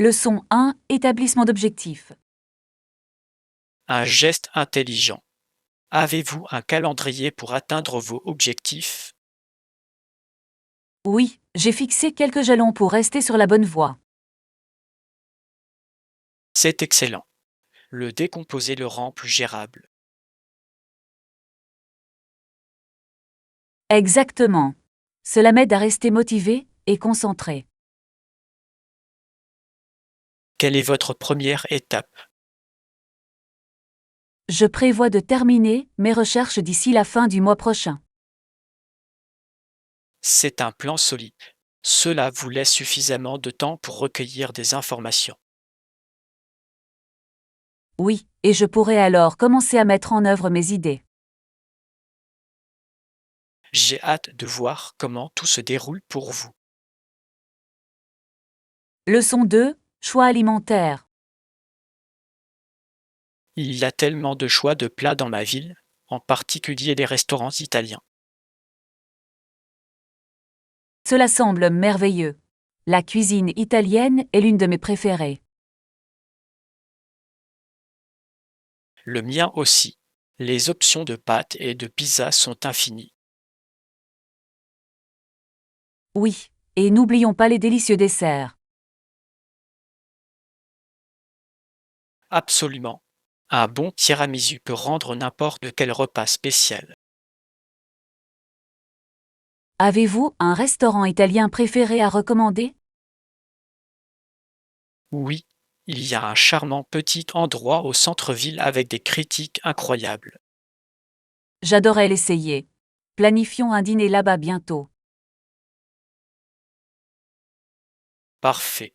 Leçon 1. Établissement d'objectifs. Un geste intelligent. Avez-vous un calendrier pour atteindre vos objectifs? Oui, j'ai fixé quelques jalons pour rester sur la bonne voie. C'est excellent. Le décomposer le rend plus gérable. Exactement. Cela m'aide à rester motivé et concentré. Quelle est votre première étape? Je prévois de terminer mes recherches d'ici la fin du mois prochain. C'est un plan solide. Cela vous laisse suffisamment de temps pour recueillir des informations. Oui, et je pourrai alors commencer à mettre en œuvre mes idées. J'ai hâte de voir comment tout se déroule pour vous. Leçon 2. Choix alimentaire. Il y a tellement de choix de plats dans ma ville, en particulier les restaurants italiens. Cela semble merveilleux. La cuisine italienne est l'une de mes préférées. Le mien aussi. Les options de pâtes et de pizza sont infinies. Oui, et n'oublions pas les délicieux desserts. Absolument. Un bon tiramisu peut rendre n'importe quel repas spécial. Avez-vous un restaurant italien préféré à recommander? Oui, il y a un charmant petit endroit au centre-ville avec des critiques incroyables. J'adorais l'essayer. Planifions un dîner là-bas bientôt. Parfait.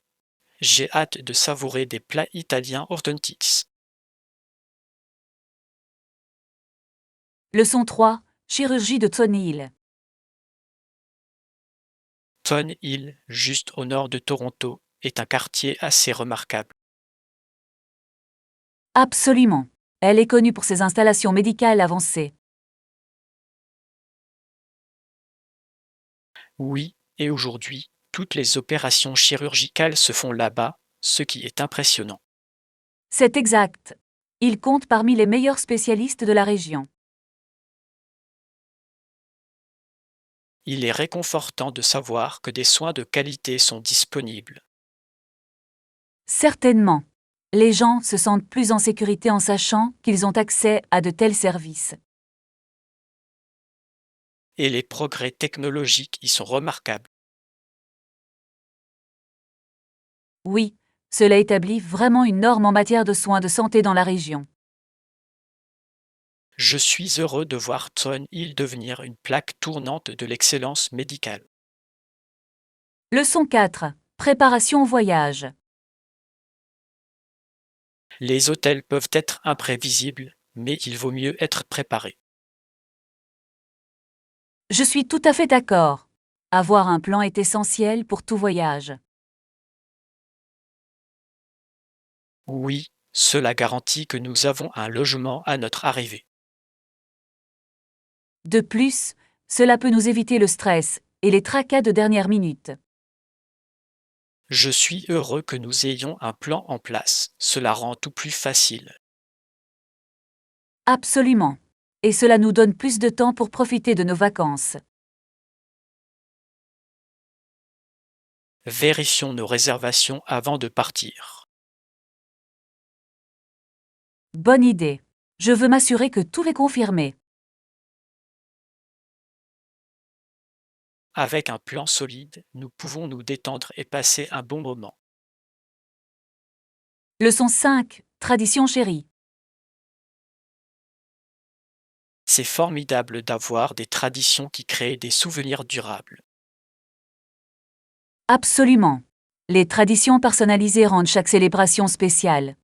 J'ai hâte de savourer des plats italiens authentiques. Leçon 3. Chirurgie de Thornhill. Thorn Hill, juste au nord de Toronto, est un quartier assez remarquable. Absolument. Elle est connue pour ses installations médicales avancées. Oui, et aujourd'hui, toutes les opérations chirurgicales se font là-bas, ce qui est impressionnant. C'est exact. Il compte parmi les meilleurs spécialistes de la région. Il est réconfortant de savoir que des soins de qualité sont disponibles. Certainement. Les gens se sentent plus en sécurité en sachant qu'ils ont accès à de tels services. Et les progrès technologiques y sont remarquables. Oui, cela établit vraiment une norme en matière de soins de santé dans la région. Je suis heureux de voir Thorn Hill devenir une plaque tournante de l'excellence médicale. Leçon 4. Préparation au voyage. Les hôtels peuvent être imprévisibles, mais il vaut mieux être préparé. Je suis tout à fait d'accord. Avoir un plan est essentiel pour tout voyage. Oui, cela garantit que nous avons un logement à notre arrivée. De plus, cela peut nous éviter le stress et les tracas de dernière minute. Je suis heureux que nous ayons un plan en place, cela rend tout plus facile. Absolument. Et cela nous donne plus de temps pour profiter de nos vacances. Vérifions nos réservations avant de partir. Bonne idée. Je veux m'assurer que tout est confirmé. Avec un plan solide, nous pouvons nous détendre et passer un bon moment. Leçon 5. Tradition chérie. C'est formidable d'avoir des traditions qui créent des souvenirs durables. Absolument. Les traditions personnalisées rendent chaque célébration spéciale.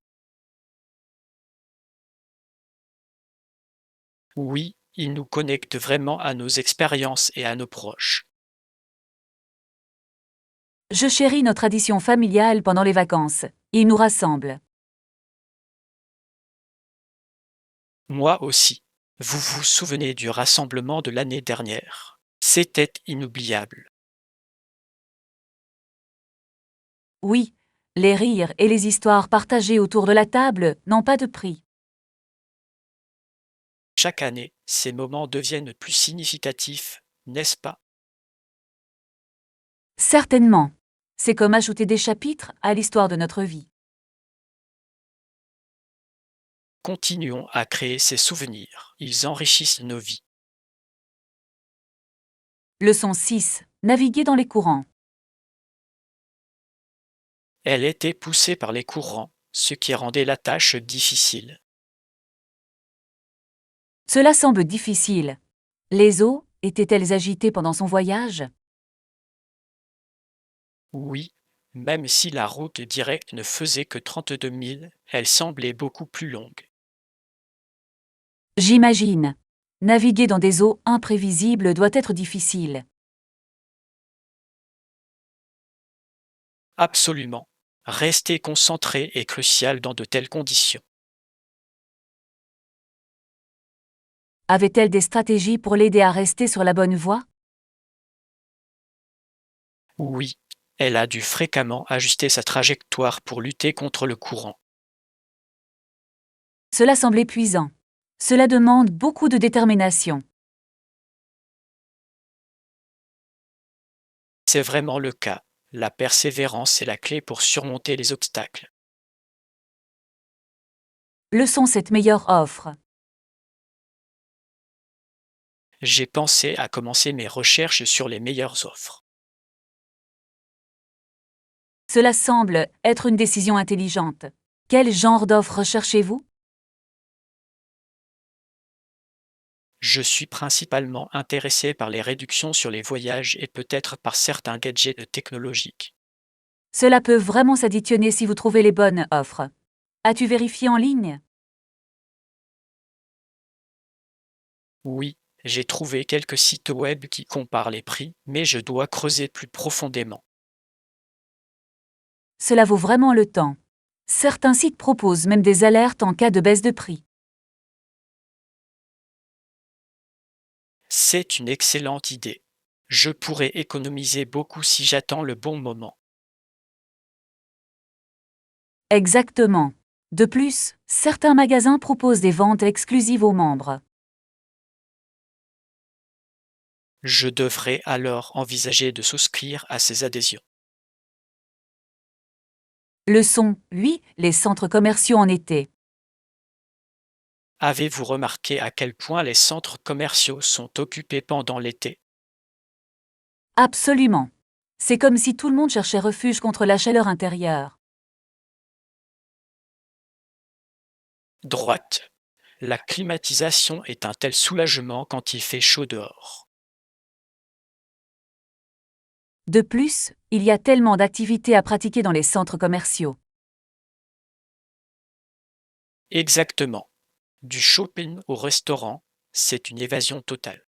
Oui, ils nous connectent vraiment à nos expériences et à nos proches. Je chéris nos traditions familiales pendant les vacances. Ils nous rassemblent. Moi aussi. Vous vous souvenez du rassemblement de l'année dernière? C'était inoubliable. Oui, Les rires et les histoires partagées autour de la table n'ont pas de prix. Chaque année, ces moments deviennent plus significatifs, n'est-ce pas? Certainement. C'est comme ajouter des chapitres à l'histoire de notre vie. Continuons à créer ces souvenirs. Ils enrichissent nos vies. Leçon 6. Naviguer dans les courants. Elle était poussée par les courants, ce qui rendait la tâche difficile. Cela semble difficile. Les eaux étaient-elles agitées pendant son voyage? Oui, même si la route directe ne faisait que 32 milles, elle semblait beaucoup plus longue. J'imagine. Naviguer dans des eaux imprévisibles doit être difficile. Absolument. Rester concentré est crucial dans de telles conditions. Avait-elle des stratégies pour l'aider à rester sur la bonne voie? Oui, elle a dû fréquemment ajuster sa trajectoire pour lutter contre le courant. Cela semble épuisant. Cela demande beaucoup de détermination. C'est vraiment le cas. La persévérance est la clé pour surmonter les obstacles. Leçon cette meilleure offre. J'ai pensé à commencer mes recherches sur les meilleures offres. Cela semble être une décision intelligente. Quel genre d'offre recherchez-vous? Je suis principalement intéressé par les réductions sur les voyages et peut-être par certains gadgets technologiques. Cela peut vraiment s'additionner si vous trouvez les bonnes offres. As-tu vérifié en ligne? Oui, j'ai trouvé quelques sites web qui comparent les prix, mais je dois creuser plus profondément. Cela vaut vraiment le temps. Certains sites proposent même des alertes en cas de baisse de prix. C'est une excellente idée. Je pourrais économiser beaucoup si j'attends le bon moment. Exactement. De plus, certains magasins proposent des ventes exclusives aux membres. Je devrais alors envisager de souscrire à ces adhésions. Leçon 8. Les centres commerciaux en été. Avez-vous remarqué à quel point les centres commerciaux sont occupés pendant l'été? Absolument. C'est comme si tout le monde cherchait refuge contre la chaleur intérieure. Droite. La climatisation est un tel soulagement quand il fait chaud dehors. De plus, il y a tellement d'activités à pratiquer dans les centres commerciaux. Exactement. Du shopping au restaurant, c'est une évasion totale.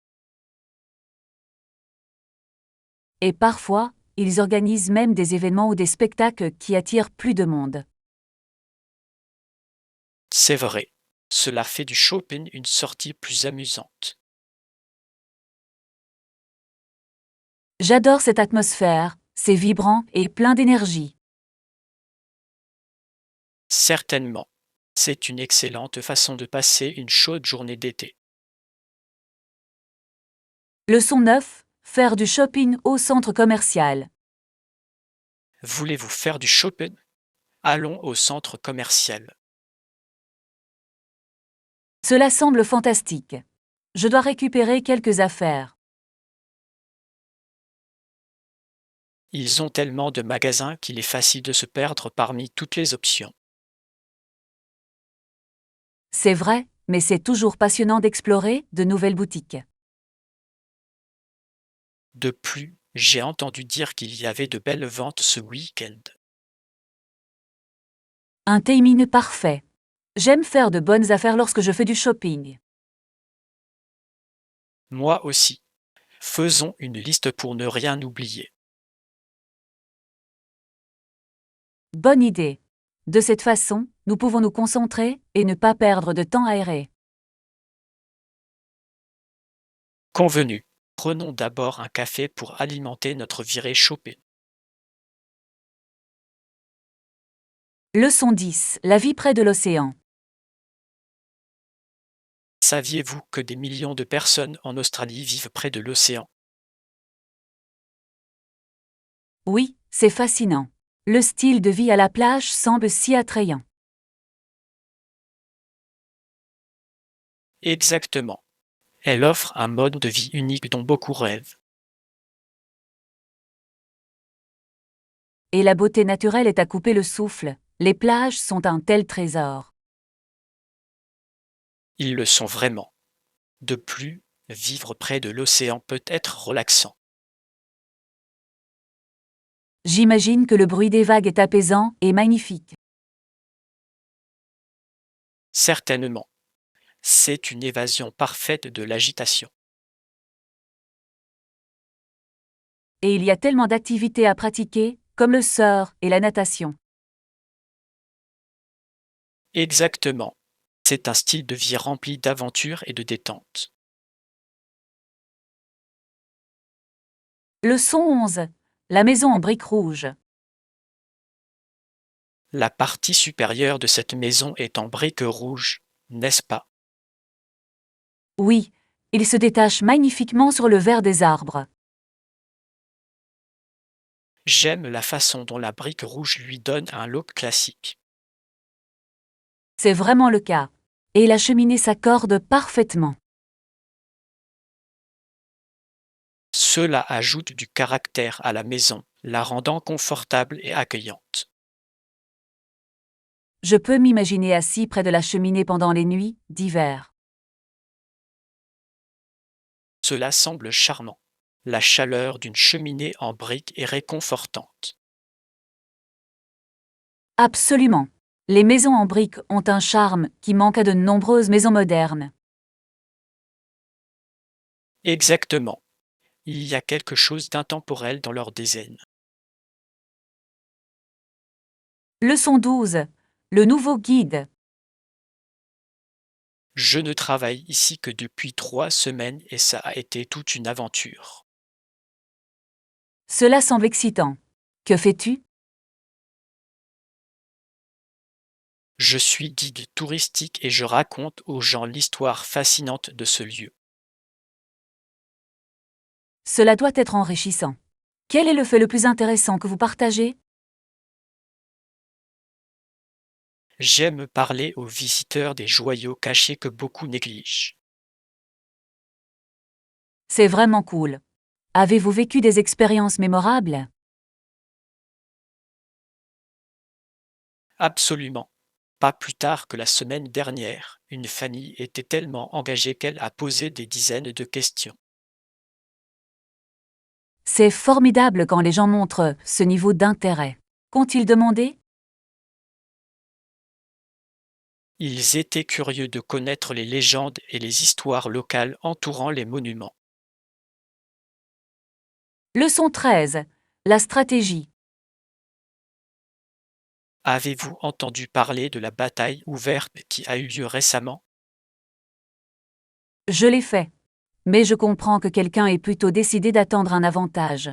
Et parfois, ils organisent même des événements ou des spectacles qui attirent plus de monde. C'est vrai. Cela fait du shopping une sortie plus amusante. J'adore cette atmosphère, c'est vibrant et plein d'énergie. Certainement. C'est une excellente façon de passer une chaude journée d'été. Leçon 9. Faire du shopping au centre commercial. Voulez-vous faire du shopping? Allons au centre commercial. Cela semble fantastique. Je dois récupérer quelques affaires. Ils ont tellement de magasins qu'il est facile de se perdre parmi toutes les options. C'est vrai, mais c'est toujours passionnant d'explorer de nouvelles boutiques. De plus, j'ai entendu dire qu'il y avait de belles ventes ce week-end. Un timing parfait. J'aime faire de bonnes affaires lorsque je fais du shopping. Moi aussi. Faisons une liste pour ne rien oublier. Bonne idée. De cette façon, nous pouvons nous concentrer et ne pas perdre de temps à errer. Convenu. Prenons d'abord un café pour alimenter notre virée shopping. Leçon 10. La vie près de l'océan. Saviez-vous que des millions de personnes en Australie vivent près de l'océan? Oui, c'est fascinant. Le style de vie à la plage semble si attrayant. Exactement. Elle offre un mode de vie unique dont beaucoup rêvent. Et la beauté naturelle est à couper le souffle. Les plages sont un tel trésor. Ils le sont vraiment. De plus, vivre près de l'océan peut être relaxant. J'imagine que le bruit des vagues est apaisant et magnifique. Certainement. C'est une évasion parfaite de l'agitation. Et il y a tellement d'activités à pratiquer, comme le surf et la natation. Exactement. C'est un style de vie rempli d'aventures et de détente. Leçon 11. La maison en briques rouges. La partie supérieure de cette maison est en briques rouges, n'est-ce pas? Oui, il se détache magnifiquement sur le vert des arbres. J'aime la façon dont la brique rouge lui donne un look classique. C'est vraiment le cas. Et la cheminée s'accorde parfaitement. Cela ajoute du caractère à la maison, la rendant confortable et accueillante. Je peux m'imaginer assis près de la cheminée pendant les nuits d'hiver. Cela semble charmant. La chaleur d'une cheminée en briques est réconfortante. Absolument. Les maisons en briques ont un charme qui manque à de nombreuses maisons modernes. Exactement. Il y a quelque chose d'intemporel dans leur design. Leçon 12. Le nouveau guide. Je ne travaille ici que depuis 3 semaines et ça a été toute une aventure. Cela semble excitant. Que fais-tu? Je suis guide touristique et je raconte aux gens l'histoire fascinante de ce lieu. Cela doit être enrichissant. Quel est le fait le plus intéressant que vous partagez? J'aime parler aux visiteurs des joyaux cachés que beaucoup négligent. C'est vraiment cool. Avez-vous vécu des expériences mémorables? Absolument. Pas plus tard que la semaine dernière, une famille était tellement engagée qu'elle a posé des dizaines de questions. C'est formidable quand les gens montrent ce niveau d'intérêt. Qu'ont-ils demandé? Ils étaient curieux de connaître les légendes et les histoires locales entourant les monuments. Leçon 13. La stratégie. Avez-vous entendu parler de la bataille ouverte qui a eu lieu récemment? Je l'ai fait. Mais je comprends que quelqu'un ait plutôt décidé d'attendre un avantage.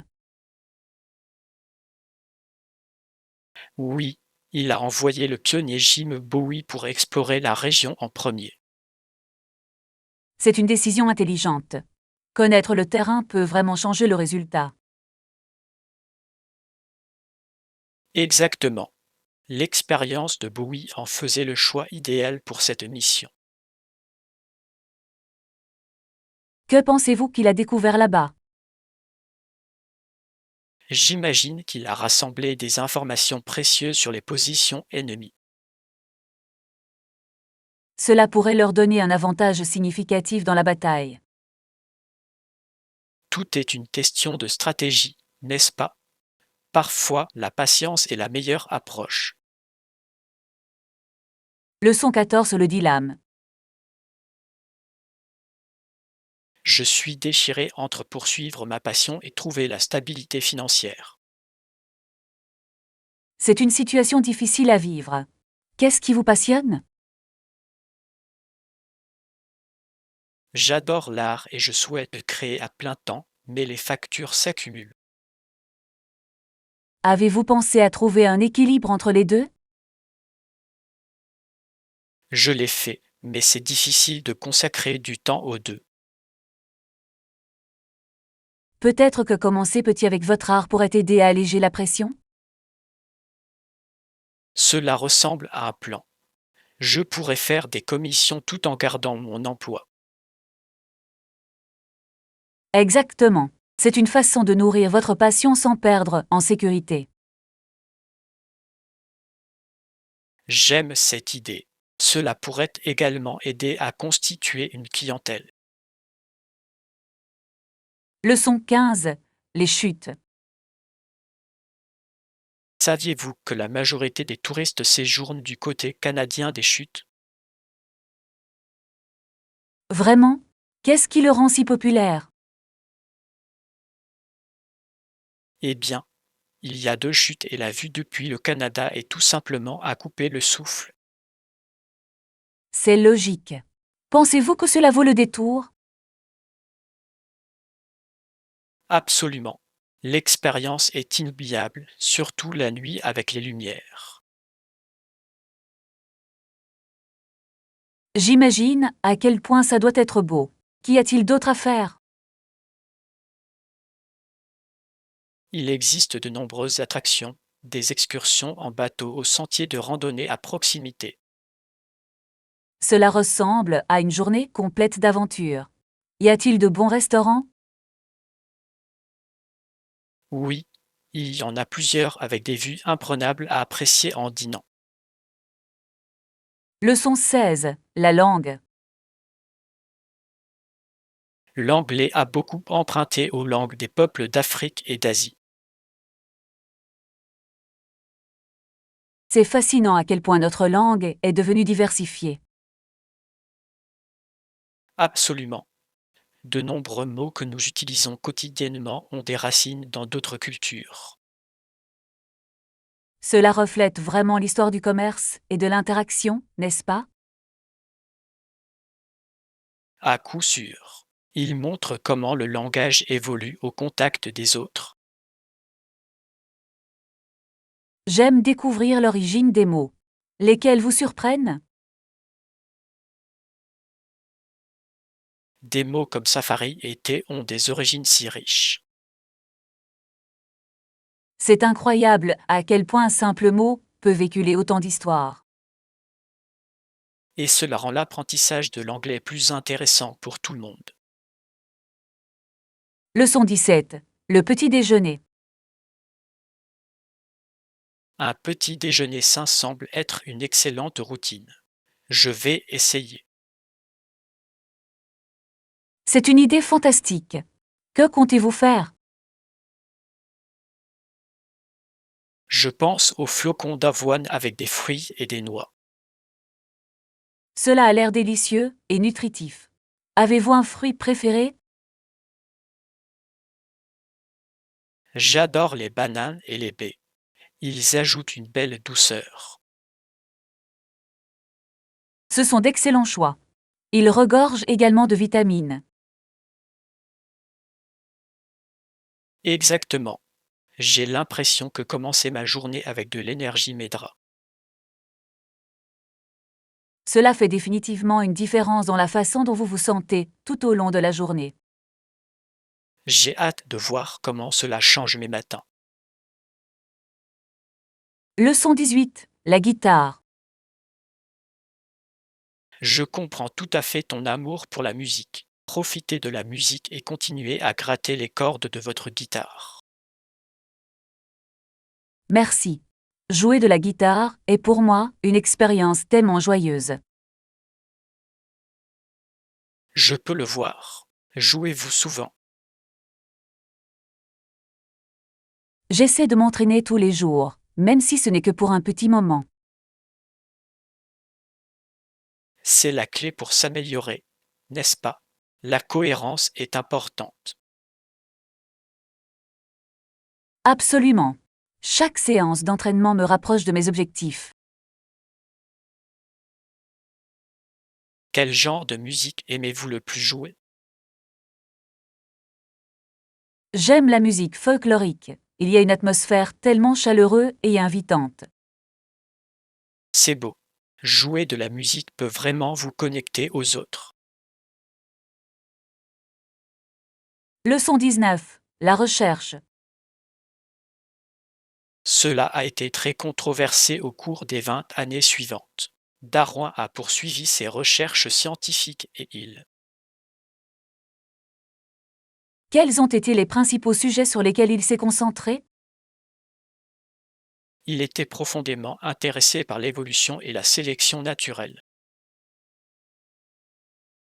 Oui, il a envoyé le pionnier Jim Bowie pour explorer la région en premier. C'est une décision intelligente. Connaître le terrain peut vraiment changer le résultat. Exactement. L'expérience de Bowie en faisait le choix idéal pour cette mission. Que pensez-vous qu'il a découvert là-bas? J'imagine qu'il a rassemblé des informations précieuses sur les positions ennemies. Cela pourrait leur donner un avantage significatif dans la bataille. Tout est une question de stratégie, n'est-ce pas? Parfois, la patience est la meilleure approche. Leçon 14. Le dilemme. Je suis déchiré entre poursuivre ma passion et trouver la stabilité financière. C'est une situation difficile à vivre. Qu'est-ce qui vous passionne? J'adore l'art et je souhaite créer à plein temps, mais les factures s'accumulent. Avez-vous pensé à trouver un équilibre entre les deux? Je l'ai fait, mais c'est difficile de consacrer du temps aux deux. Peut-être que commencer petit avec votre art pourrait aider à alléger la pression? Cela ressemble à un plan. Je pourrais faire des commissions tout en gardant mon emploi. Exactement. C'est une façon de nourrir votre passion sans perdre en sécurité. J'aime cette idée. Cela pourrait également aider à constituer une clientèle. Leçon 15. Les chutes. Saviez-vous que la majorité des touristes séjournent du côté canadien des chutes? Vraiment? Qu'est-ce qui le rend si populaire? Eh bien, il y a deux chutes et la vue depuis le Canada est tout simplement à couper le souffle. C'est logique. Pensez-vous que cela vaut le détour? Absolument. L'expérience est inoubliable, surtout la nuit avec les lumières. J'imagine à quel point ça doit être beau. Qu'y a-t-il d'autre à faire? Il existe de nombreuses attractions, des excursions en bateau aux sentiers de randonnée à proximité. Cela ressemble à une journée complète d'aventure. Y a-t-il de bons restaurants? Oui, il y en a plusieurs avec des vues imprenables à apprécier en dînant. Leçon 16. La langue. L'anglais a beaucoup emprunté aux langues des peuples d'Afrique et d'Asie. C'est fascinant à quel point notre langue est devenue diversifiée. Absolument. De nombreux mots que nous utilisons quotidiennement ont des racines dans d'autres cultures. Cela reflète vraiment l'histoire du commerce et de l'interaction, n'est-ce pas? À coup sûr. Il montre comment le langage évolue au contact des autres. J'aime découvrir l'origine des mots. Lesquels vous surprennent? Des mots comme safari et thé ont des origines si riches. C'est incroyable à quel point un simple mot peut véhiculer autant d'histoires. Et cela rend l'apprentissage de l'anglais plus intéressant pour tout le monde. Leçon 17. Le petit déjeuner. Un petit déjeuner sain semble être une excellente routine. Je vais essayer. C'est une idée fantastique. Que comptez-vous faire? Je pense aux flocons d'avoine avec des fruits et des noix. Cela a l'air délicieux et nutritif. Avez-vous un fruit préféré? J'adore les bananes et les baies. Ils ajoutent une belle douceur. Ce sont d'excellents choix. Ils regorgent également de vitamines. Exactement. J'ai l'impression que commencer ma journée avec de l'énergie m'aidera. Cela fait définitivement une différence dans la façon dont vous vous sentez tout au long de la journée. J'ai hâte de voir comment cela change mes matins. Leçon 18. La guitare. Je comprends tout à fait ton amour pour la musique. Profitez de la musique et continuez à gratter les cordes de votre guitare. Merci. Jouer de la guitare est pour moi une expérience tellement joyeuse. Je peux le voir. Jouez-vous souvent. J'essaie de m'entraîner tous les jours, même si ce n'est que pour un petit moment. C'est la clé pour s'améliorer, n'est-ce pas? La cohérence est importante. Absolument. Chaque séance d'entraînement me rapproche de mes objectifs. Quel genre de musique aimez-vous le plus jouer? J'aime la musique folklorique. Il y a une atmosphère tellement chaleureuse et invitante. C'est beau. Jouer de la musique peut vraiment vous connecter aux autres. Leçon 19. La recherche. Cela a été très controversé au cours des 20 années suivantes. Darwin a poursuivi ses recherches scientifiques et Quels ont été les principaux sujets sur lesquels il s'est concentré? il était profondément intéressé par l'évolution et la sélection naturelle.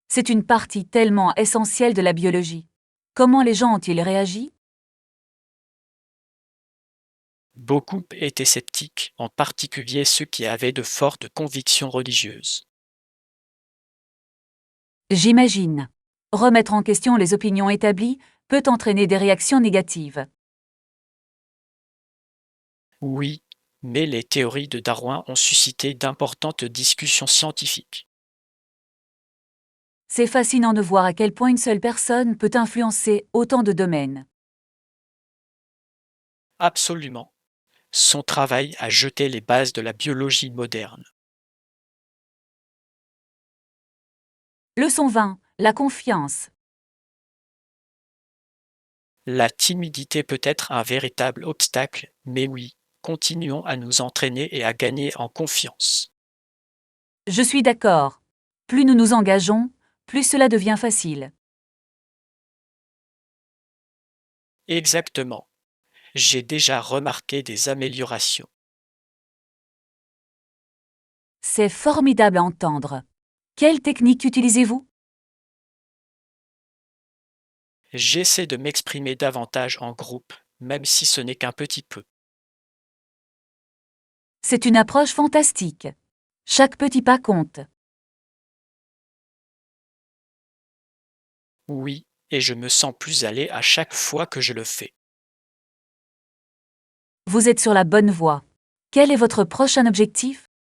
C'est une partie tellement essentielle de la biologie. Comment les gens ont-ils réagi? Beaucoup étaient sceptiques, en particulier ceux qui avaient de fortes convictions religieuses. J'imagine. Remettre en question les opinions établies peut entraîner des réactions négatives. Oui, mais les théories de Darwin ont suscité d'importantes discussions scientifiques. C'est fascinant de voir à quel point une seule personne peut influencer autant de domaines. Absolument. Son travail a jeté les bases de la biologie moderne. Leçon 20. La confiance. La timidité peut être un véritable obstacle, mais oui, continuons à nous entraîner et à gagner en confiance. Je suis d'accord. Plus nous nous engageons, plus cela devient facile. Exactement. J'ai déjà remarqué des améliorations. C'est formidable à entendre. Quelle technique utilisez-vous? J'essaie de m'exprimer davantage en groupe, même si ce n'est qu'un petit peu. C'est une approche fantastique. Chaque petit pas compte. Oui, et je me sens plus allé à chaque fois que je le fais. Vous êtes sur la bonne voie. Quel est votre prochain objectif?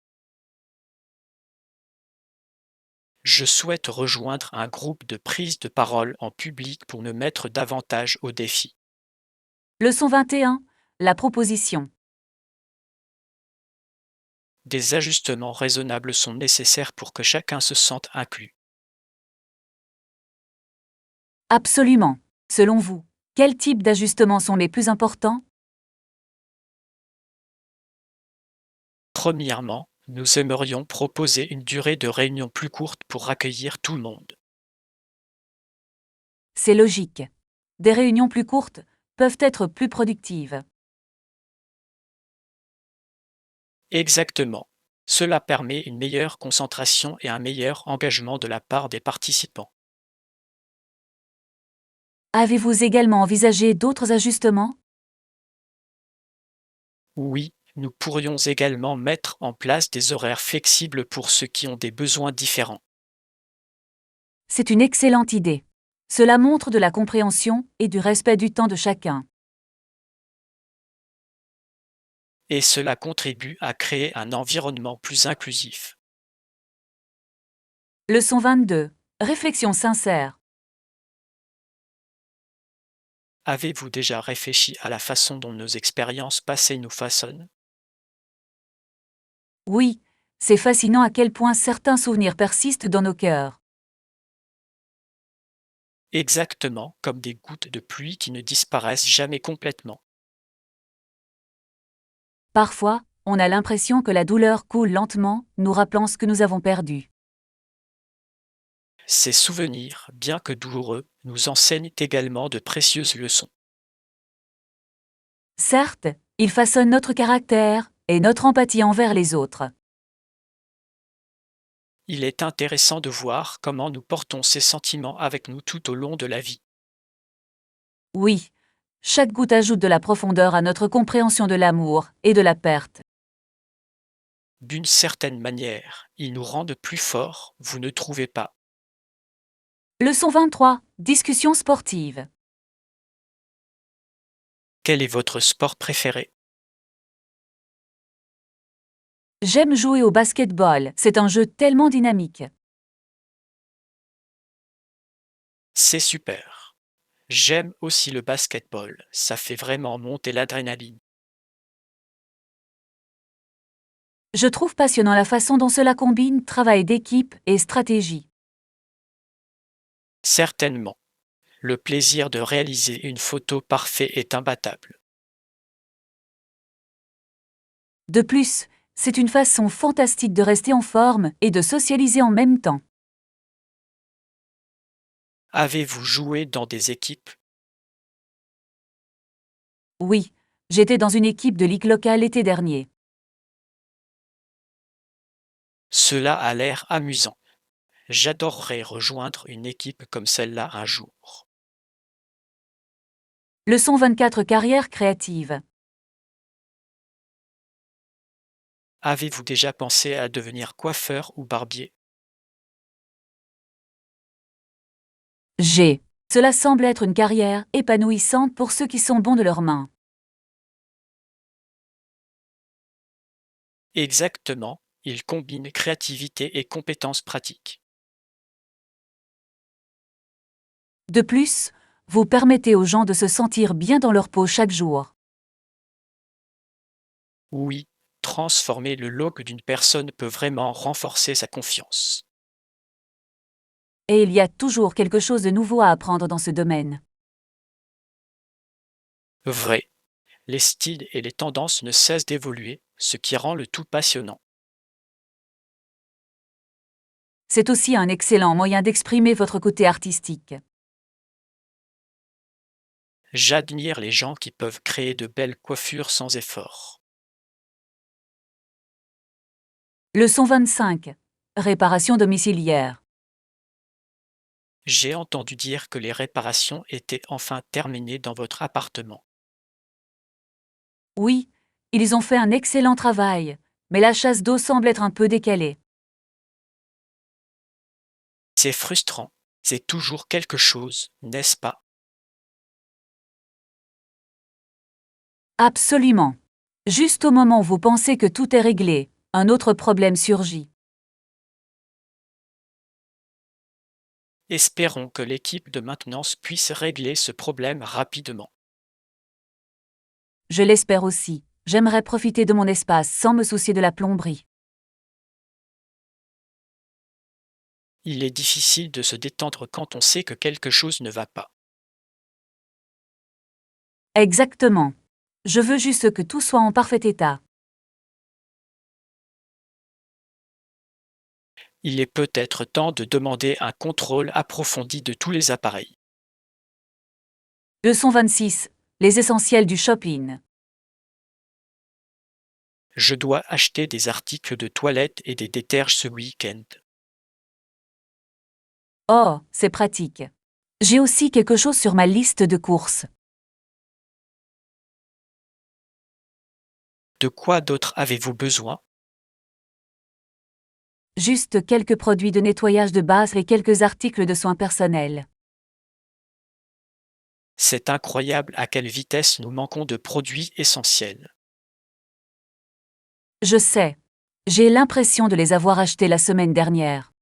Je souhaite rejoindre un groupe de prise de parole en public pour me mettre davantage au défi. Leçon 21. La proposition. Des ajustements raisonnables sont nécessaires pour que chacun se sente inclus. Absolument. Selon vous, quels types d'ajustements sont les plus importants? Premièrement, nous aimerions proposer une durée de réunion plus courte pour accueillir tout le monde. C'est logique. Des réunions plus courtes peuvent être plus productives. Exactement. Cela permet une meilleure concentration et un meilleur engagement de la part des participants. Avez-vous également envisagé d'autres ajustements? Oui, nous pourrions également mettre en place des horaires flexibles pour ceux qui ont des besoins différents. C'est une excellente idée. Cela montre de la compréhension et du respect du temps de chacun. Et cela contribue à créer un environnement plus inclusif. Leçon 22. Réflexion sincère. Avez-vous déjà réfléchi à la façon dont nos expériences passées nous façonnent? Oui, c'est fascinant à quel point certains souvenirs persistent dans nos cœurs. Exactement comme des gouttes de pluie qui ne disparaissent jamais complètement. Parfois, on a l'impression que la douleur coule lentement, nous rappelant ce que nous avons perdu. Ces souvenirs, bien que douloureux, nous enseignent également de précieuses leçons. Certes, ils façonnent notre caractère et notre empathie envers les autres. Il est intéressant de voir comment nous portons ces sentiments avec nous tout au long de la vie. Oui, chaque goutte ajoute de la profondeur à notre compréhension de l'amour et de la perte. D'une certaine manière, ils nous rendent plus forts, vous ne trouvez pas? Leçon 23. Discussion sportive. Quel est votre sport préféré? J'aime jouer au basketball, c'est un jeu tellement dynamique. C'est super. J'aime aussi le basketball, ça fait vraiment monter l'adrénaline. Je trouve passionnant la façon dont cela combine travail d'équipe et stratégie. Certainement, le plaisir de réaliser une photo parfaite est imbattable. De plus, c'est une façon fantastique de rester en forme et de socialiser en même temps. Avez-vous joué dans des équipes? Oui, j'étais dans une équipe de ligue locale l'été dernier. Cela a l'air amusant. J'adorerais rejoindre une équipe comme celle-là un jour. Leçon 24 carrière créative. Avez-vous déjà pensé à devenir coiffeur ou barbier? G. Cela semble être une carrière épanouissante pour ceux qui sont bons de leurs mains. Exactement, il combine créativité et compétences pratiques. De plus, vous permettez aux gens de se sentir bien dans leur peau chaque jour. Oui, transformer le look d'une personne peut vraiment renforcer sa confiance. Et il y a toujours quelque chose de nouveau à apprendre dans ce domaine. Vrai, les styles et les tendances ne cessent d'évoluer, ce qui rend le tout passionnant. C'est aussi un excellent moyen d'exprimer votre côté artistique. J'admire les gens qui peuvent créer de belles coiffures sans effort. Leçon 25. Réparation domiciliaire. J'ai entendu dire que les réparations étaient enfin terminées dans votre appartement. Oui, ils ont fait un excellent travail, mais la chasse d'eau semble être un peu décalée. C'est frustrant, c'est toujours quelque chose, n'est-ce pas? Absolument. Juste au moment où vous pensez que tout est réglé, un autre problème surgit. Espérons que l'équipe de maintenance puisse régler ce problème rapidement. Je l'espère aussi. J'aimerais profiter de mon espace sans me soucier de la plomberie. Il est difficile de se détendre quand on sait que quelque chose ne va pas. Exactement. Je veux juste que tout soit en parfait état. Il est peut-être temps de demander un contrôle approfondi de tous les appareils. Leçon 26. Les essentiels du shopping. Je dois acheter des articles de toilette et des déterges ce week-end. Oh, c'est pratique. J'ai aussi quelque chose sur ma liste de courses. De quoi d'autre avez-vous besoin? Juste quelques produits de nettoyage de base et quelques articles de soins personnels. C'est incroyable à quelle vitesse nous manquons de produits essentiels. Je sais. J'ai l'impression de les avoir achetés la semaine dernière.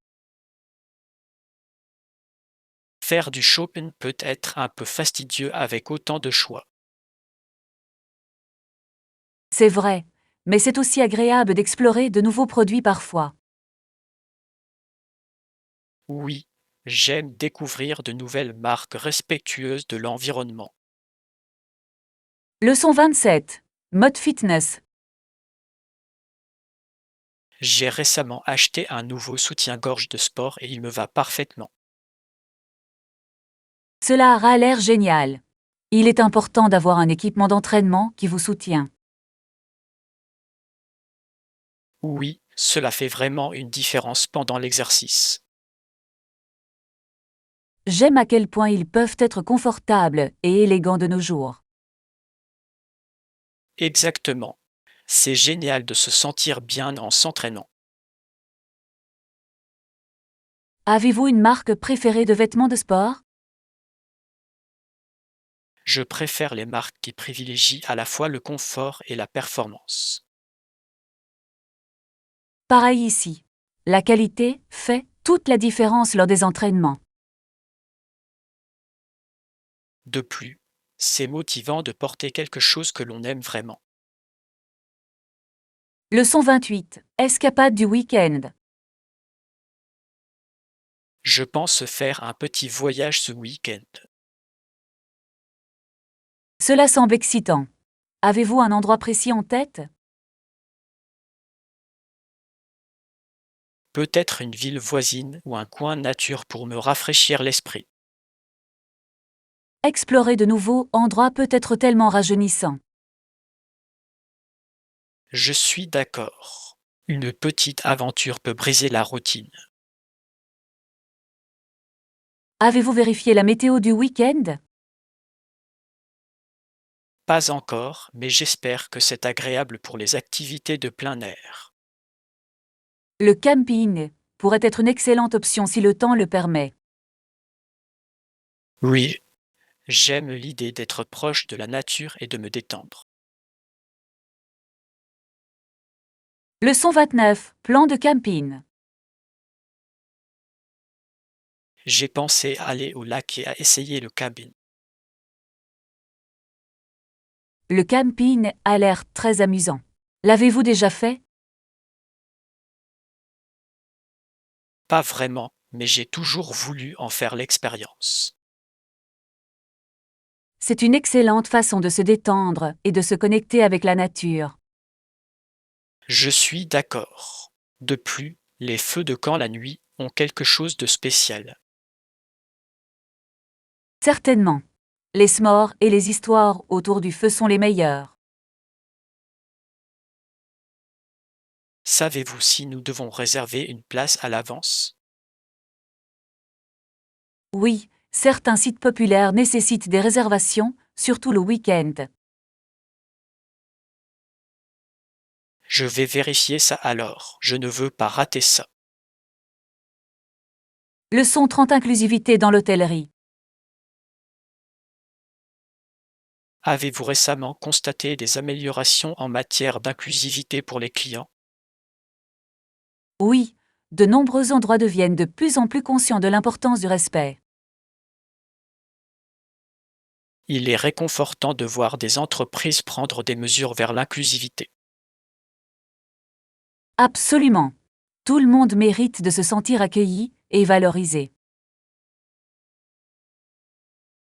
Faire du shopping peut être un peu fastidieux avec autant de choix. C'est vrai, mais c'est aussi agréable d'explorer de nouveaux produits parfois. Oui, j'aime découvrir de nouvelles marques respectueuses de l'environnement. Leçon 27. Mode fitness. J'ai récemment acheté un nouveau soutien-gorge de sport et il me va parfaitement. Cela aura l'air génial. Il est important d'avoir un équipement d'entraînement qui vous soutient. Oui, cela fait vraiment une différence pendant l'exercice. J'aime à quel point ils peuvent être confortables et élégants de nos jours. Exactement. C'est génial de se sentir bien en s'entraînant. Avez-vous une marque préférée de vêtements de sport? Je préfère les marques qui privilégient à la fois le confort et la performance. Pareil ici. La qualité fait toute la différence lors des entraînements. De plus, c'est motivant de porter quelque chose que l'on aime vraiment. Leçon 28. Escapade du week-end. Je pense faire un petit voyage ce week-end. Cela semble excitant. Avez-vous un endroit précis en tête? Peut-être une ville voisine ou un coin nature pour me rafraîchir l'esprit. Explorer de nouveaux endroits peut être tellement rajeunissant. Je suis d'accord. Une petite aventure peut briser la routine. Avez-vous vérifié la météo du week-end? Pas encore, mais j'espère que c'est agréable pour les activités de plein air. Le camping pourrait être une excellente option si le temps le permet. Oui, j'aime l'idée d'être proche de la nature et de me détendre. Leçon 29. Plan de camping. J'ai pensé aller au lac et à essayer le cabin. Le camping a l'air très amusant. L'avez-vous déjà fait? Pas vraiment, mais j'ai toujours voulu en faire l'expérience. C'est une excellente façon de se détendre et de se connecter avec la nature. Je suis d'accord. De plus, les feux de camp la nuit ont quelque chose de spécial. Certainement. Les s'mores et les histoires autour du feu sont les meilleures. Savez-vous si nous devons réserver une place à l'avance? Oui, certains sites populaires nécessitent des réservations, surtout le week-end. Je vais vérifier ça alors. Je ne veux pas rater ça. Leçon 30. Inclusivité dans l'hôtellerie. Avez-vous récemment constaté des améliorations en matière d'inclusivité pour les clients? Oui, de nombreux endroits deviennent de plus en plus conscients de l'importance du respect. Il est réconfortant de voir des entreprises prendre des mesures vers l'inclusivité. Absolument. Tout le monde mérite de se sentir accueilli et valorisé.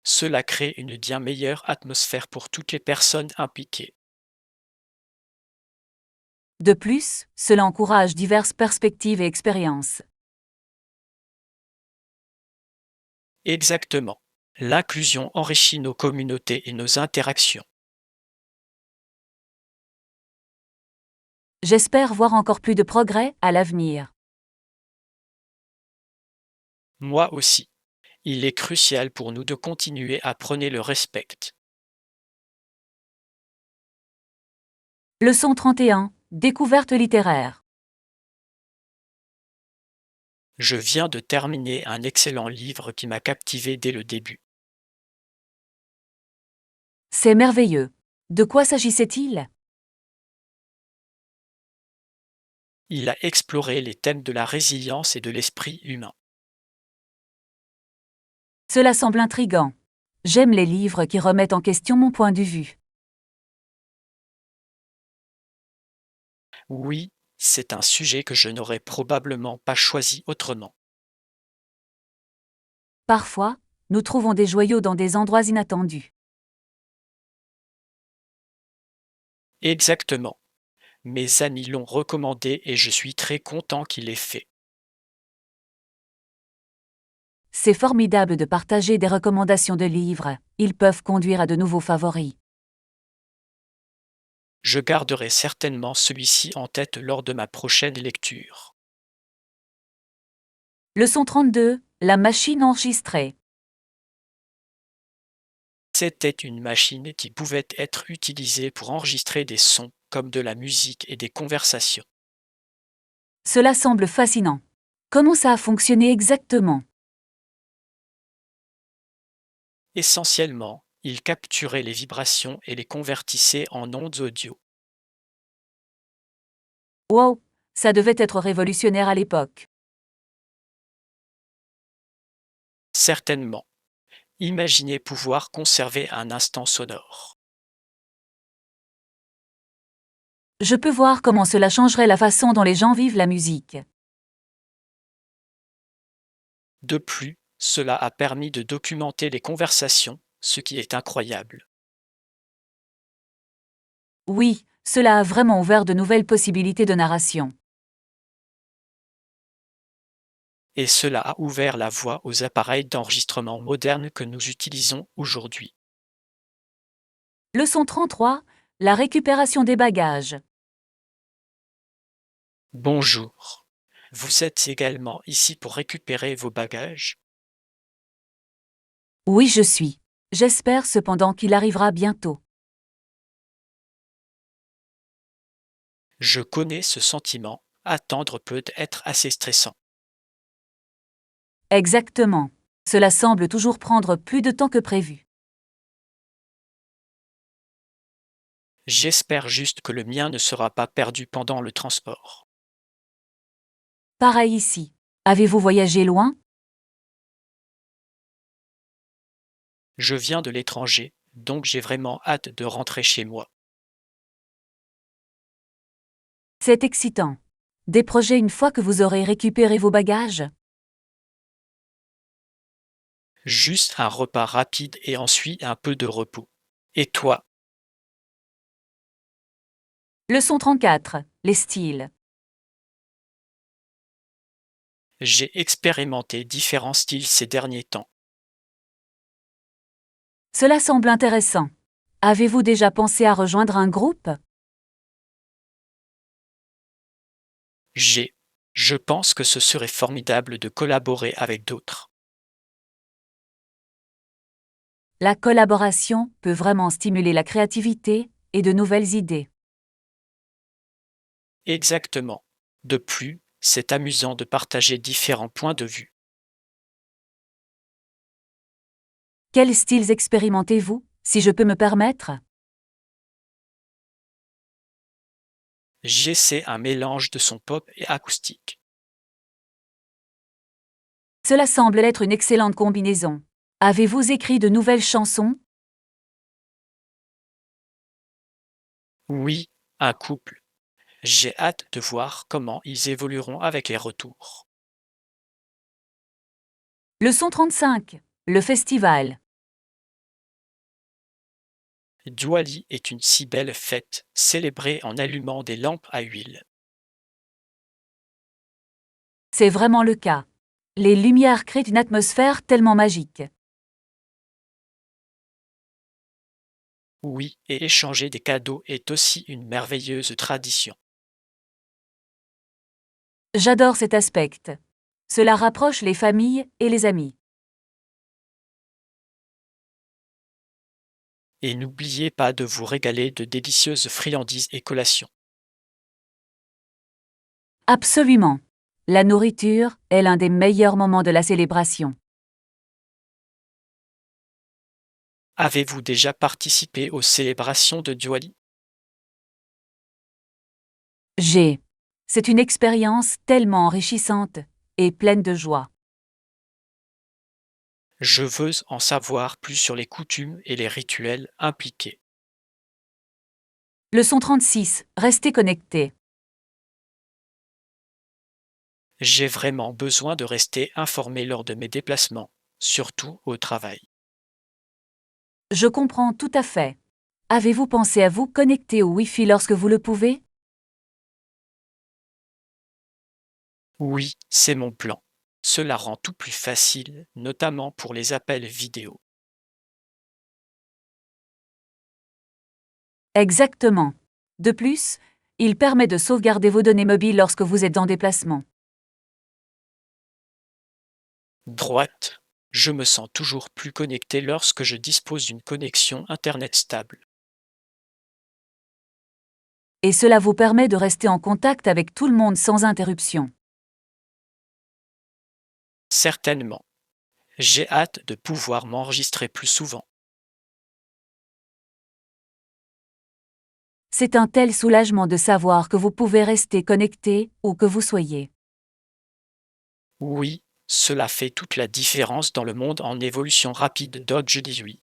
Cela crée une bien meilleure atmosphère pour toutes les personnes impliquées. De plus, cela encourage diverses perspectives et expériences. Exactement. L'inclusion enrichit nos communautés et nos interactions. J'espère voir encore plus de progrès à l'avenir. Moi aussi. Il est crucial pour nous de continuer à prôner le respect. Leçon 31. Découverte littéraire. Je viens de terminer un excellent livre qui m'a captivé dès le début. C'est merveilleux. De quoi s'agissait-il? Il a exploré les thèmes de la résilience et de l'esprit humain. Cela semble intriguant. J'aime les livres qui remettent en question mon point de vue. Oui, c'est un sujet que je n'aurais probablement pas choisi autrement. Parfois, nous trouvons des joyaux dans des endroits inattendus. Exactement. Mes amis l'ont recommandé et je suis très content qu'il l'ait fait. C'est formidable de partager des recommandations de livres. Ils peuvent conduire à de nouveaux favoris. Je garderai certainement celui-ci en tête lors de ma prochaine lecture. Leçon 32. La machine enregistrée. C'était une machine qui pouvait être utilisée pour enregistrer des sons comme de la musique et des conversations. Cela semble fascinant. Comment ça a fonctionné exactement? Essentiellement, il capturait les vibrations et les convertissait en ondes audio. Wow, ça devait être révolutionnaire à l'époque. Certainement. Imaginez pouvoir conserver un instant sonore. Je peux voir comment cela changerait la façon dont les gens vivent la musique. De plus, cela a permis de documenter les conversations, ce qui est incroyable. Oui, cela a vraiment ouvert de nouvelles possibilités de narration. Et cela a ouvert la voie aux appareils d'enregistrement modernes que nous utilisons aujourd'hui. Leçon 33. La récupération des bagages. Bonjour. Vous êtes également ici pour récupérer vos bagages? Oui, je suis. J'espère cependant qu'il arrivera bientôt. Je connais ce sentiment. Attendre peut être assez stressant. Exactement. Cela semble toujours prendre plus de temps que prévu. J'espère juste que le mien ne sera pas perdu pendant le transport. Pareil ici. Avez-vous voyagé loin? Je viens de l'étranger, donc j'ai vraiment hâte de rentrer chez moi. C'est excitant. Des projets une fois que vous aurez récupéré vos bagages? Juste un repas rapide et ensuite un peu de repos. Et toi? Leçon 34. Les styles. J'ai expérimenté différents styles ces derniers temps. Cela semble intéressant. Avez-vous déjà pensé à rejoindre un groupe? J'ai. Je pense que ce serait formidable de collaborer avec d'autres. La collaboration peut vraiment stimuler la créativité et de nouvelles idées. Exactement. De plus, c'est amusant de partager différents points de vue. Quels styles expérimentez-vous, si je peux me permettre? J'essaie un mélange de son pop et acoustique. Cela semble être une excellente combinaison. Avez-vous écrit de nouvelles chansons? Oui, un couple. J'ai hâte de voir comment ils évolueront avec les retours. Leçon 35. Le festival. Diwali est une si belle fête, célébrée en allumant des lampes à huile. C'est vraiment le cas. Les lumières créent une atmosphère tellement magique. Oui, et échanger des cadeaux est aussi une merveilleuse tradition. J'adore cet aspect. Cela rapproche les familles et les amis. Et n'oubliez pas de vous régaler de délicieuses friandises et collations. Absolument. La nourriture est l'un des meilleurs moments de la célébration. Avez-vous déjà participé aux célébrations de Diwali? J'ai. C'est une expérience tellement enrichissante et pleine de joie. Je veux en savoir plus sur les coutumes et les rituels impliqués. Leçon 36. Restez connectés. J'ai vraiment besoin de rester informé lors de mes déplacements, surtout au travail. Je comprends tout à fait. Avez-vous pensé à vous connecter au Wi-Fi lorsque vous le pouvez? Oui, c'est mon plan. Cela rend tout plus facile, notamment pour les appels vidéo. Exactement. De plus, il permet de sauvegarder vos données mobiles lorsque vous êtes en déplacement. Droite. Je me sens toujours plus connecté lorsque je dispose d'une connexion Internet stable. Et cela vous permet de rester en contact avec tout le monde sans interruption. Certainement. J'ai hâte de pouvoir m'enregistrer plus souvent. C'est un tel soulagement de savoir que vous pouvez rester connecté où que vous soyez. Oui, cela fait toute la différence dans le monde en évolution rapide d'aujourd'hui.